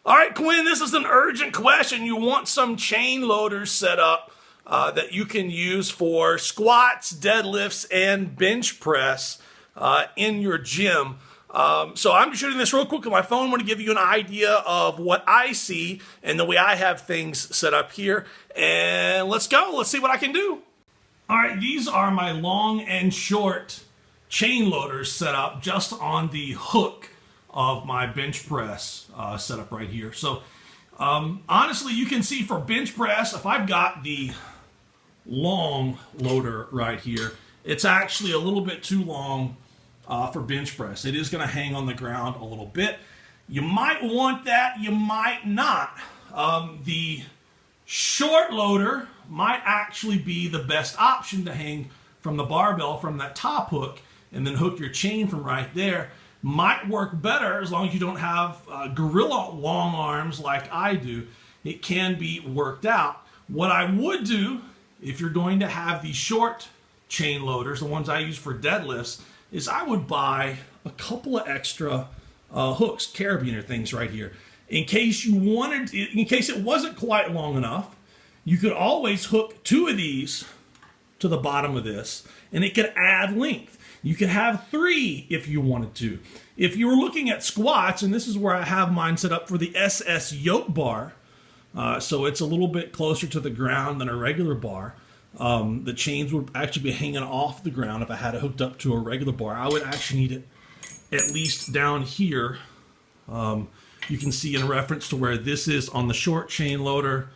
All right, Quinn, this is an urgent question. You want some chain loaders set up that you can use for squats, deadlifts, and bench press in your gym. So I'm just shooting this real quick on my phone. I want to give you an idea of what I see and the way I have things set up here. And let's go. Let's see what I can do. All right, these are my long and short chain loaders set up just on the hook of my bench press setup right here. So honestly, you can see for bench press, if I've got the long loader right here, it's actually a little bit too long for bench press. It is going to hang on the ground a little bit. You might want that, you might not. The short loader might actually be the best option to hang from the barbell from that top hook and then hook your chain from right there. Might work better as long as you don't have gorilla long arms like I do. It can be worked out. What I would do if you're going to have these short chain loaders, the ones I use for deadlifts, is I would buy a couple of extra hooks, carabiner things right here. In case you wanted, in case it wasn't quite long enough, you could always hook two of these to the bottom of this and it could add length. You could have three if you wanted to. If you were looking at squats, and this is where I have mine set up for the SS yoke bar, so it's a little bit closer to the ground than a regular bar. The chains would actually be hanging off the ground if I had it hooked up to a regular bar. I would actually need it at least down here. You can see in reference to where this is on the short chain loader.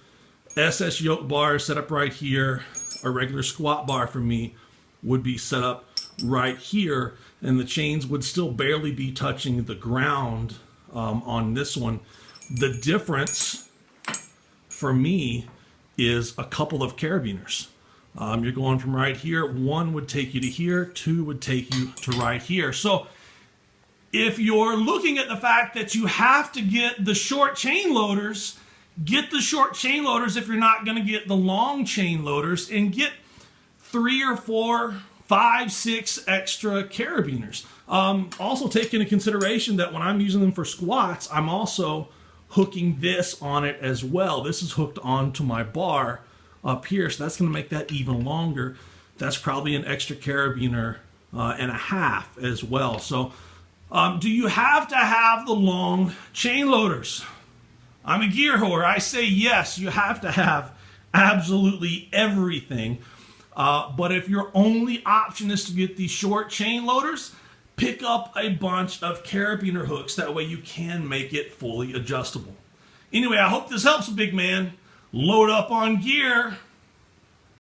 SS yoke bar set up right here. A regular squat bar for me would be set up right here, and the chains would still barely be touching the ground on this one. The difference for me is a couple of carabiners. You're going from right here, one would take you to here, two would take you to right here. So if you're looking at the fact that you have to get the short chain loaders, get the short chain loaders if you're not going to get the long chain loaders, and get 3 or 4, 5, 6 extra carabiners. Also take into consideration that when I'm using them for squats, I'm also hooking this on it as well. This is hooked onto my bar up here, so that's going to make that even longer. That's probably an extra carabiner and a half as well. So do you have to have the long chain loaders? I'm a gear whore. I say yes, you have to have absolutely everything. But if your only option is to get these short chain loaders, pick up a bunch of carabiner hooks. That way you can make it fully adjustable. Anyway, I hope this helps, big man. Load up on gear.